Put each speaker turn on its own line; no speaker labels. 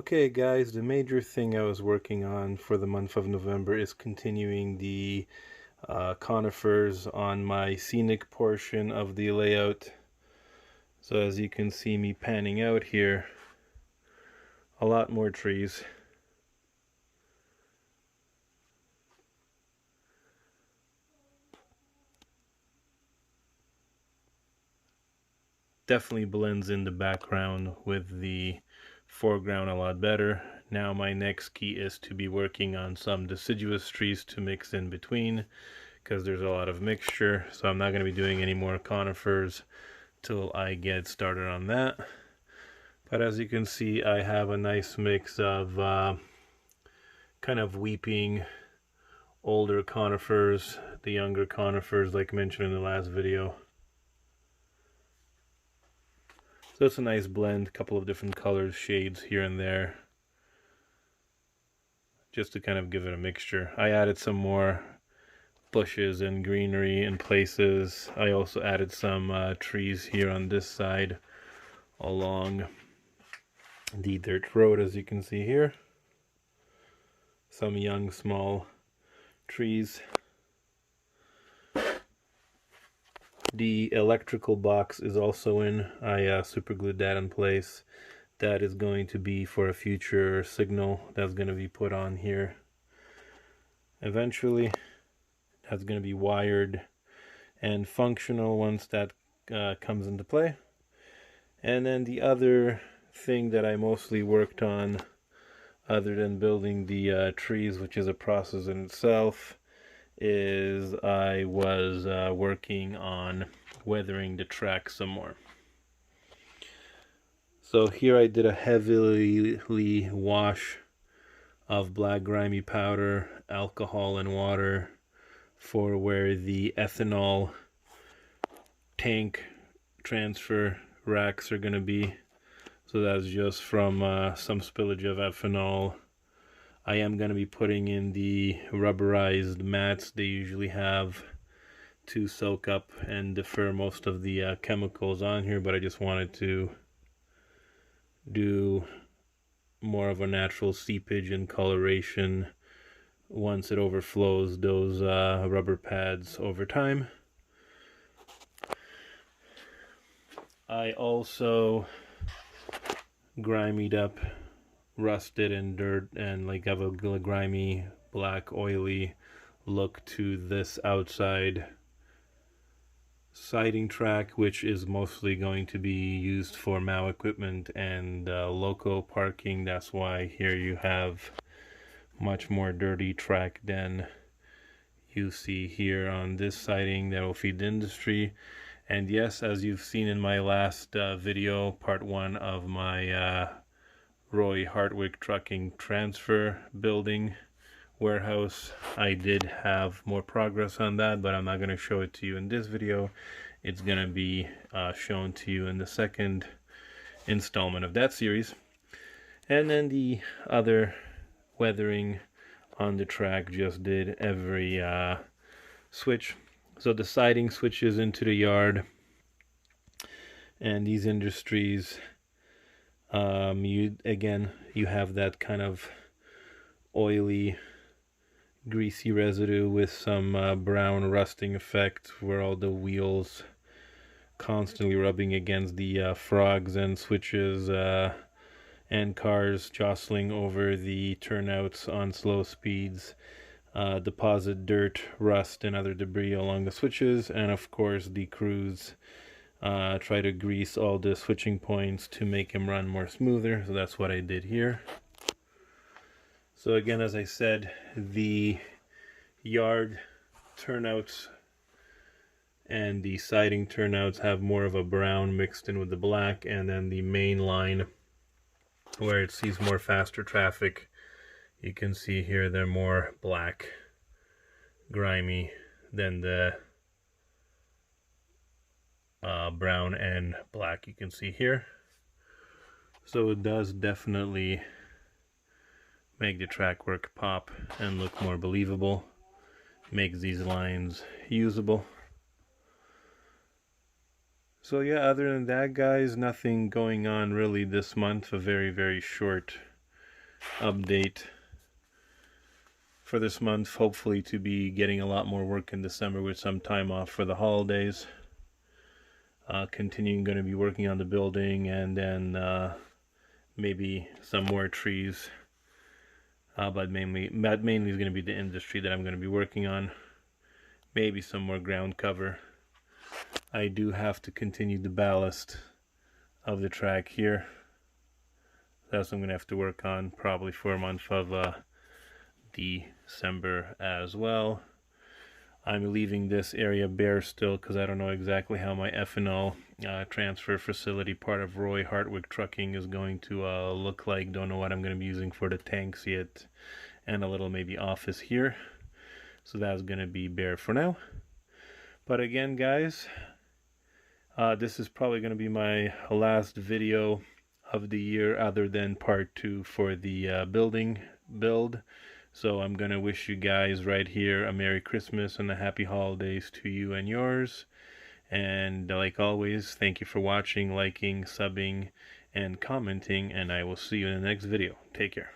Okay guys, the major thing I was working on for the month of November is continuing the conifers on my scenic portion of the layout. So as you can see me panning out here, a lot more trees. Definitely blends in the background with the foreground a lot better. Now my next key is to be working on some deciduous trees to mix in between, because there's a lot of mixture, so I'm not going to be doing any more conifers till I get started on that. But as you can see, I have a nice mix of kind of weeping older conifers, the younger conifers like mentioned in the last video. So it's a nice blend, a couple of different colors, shades here and there, just to kind of give it a mixture. I added some more bushes and greenery in places. I also added some trees here on this side along the dirt road, as you can see here. Some young small trees. The electrical box is also in. I super glued that in place. That is going to be for a future signal that's going to be put on here eventually. That's going to be wired and functional once that comes into play. And then the other thing that I mostly worked on, other than building the trees, which is a process in itself, is I was working on weathering the track some more. So here I did a heavily wash of black grimy powder, alcohol, and water for where the ethanol tank transfer racks are going to be. So that's just from some spillage of ethanol. I am going to be putting in the rubberized mats they usually have to soak up and defer most of the chemicals on here, but I just wanted to do more of a natural seepage and coloration once it overflows those rubber pads over time. I also grimied up, rusted and dirt, and like have a grimy black oily look to this outside siding track, which is mostly going to be used for MAU equipment and loco parking. That's why here you have much more dirty track than you see here on this siding that will feed the industry. And yes, as you've seen in my last video, part 1 of my Roy Hartwick trucking transfer building warehouse, I did have more progress on that, but I'm not going to show it to you in this video. It's going to be shown to you in the second installment of that series. And then the other weathering on the track, just did every switch. So the siding switches into the yard, and these industries, you have that kind of oily, greasy residue with some brown rusting effect where all the wheels constantly rubbing against the frogs and switches and cars jostling over the turnouts on slow speeds deposit dirt, rust, and other debris along the switches. And of course the crews try to grease all the switching points to make them run more smoother. So that's what I did here. So again, as I said, the yard turnouts and the siding turnouts have more of a brown mixed in with the black, and then the main line where it sees more faster traffic, you can see here they're more black, grimy than the brown and black you can see here. So it does definitely make the track work pop and look more believable, makes these lines usable. So yeah, other than that guys, nothing going on really this month. A very short update for this month. Hopefully to be getting a lot more work in December with some time off for the holidays. Continuing going to be working on the building, and then maybe some more trees. But mainly is going to be the industry that I'm going to be working on. Maybe some more ground cover. I do have to continue the ballast of the track here. That's what I'm going to have to work on probably for a month of December as well. I'm leaving this area bare still because I don't know exactly how my ethanol transfer facility, part of Roy Hartwig Trucking, is going to look like. Don't know what I'm going to be using for the tanks yet, and a little maybe office here. So that's going to be bare for now. But again, guys, this is probably going to be my last video of the year other than part 2 for the building build. So I'm going to wish you guys right here a Merry Christmas and a Happy Holidays to you and yours. And like always, thank you for watching, liking, subbing, and commenting, and I will see you in the next video. Take care.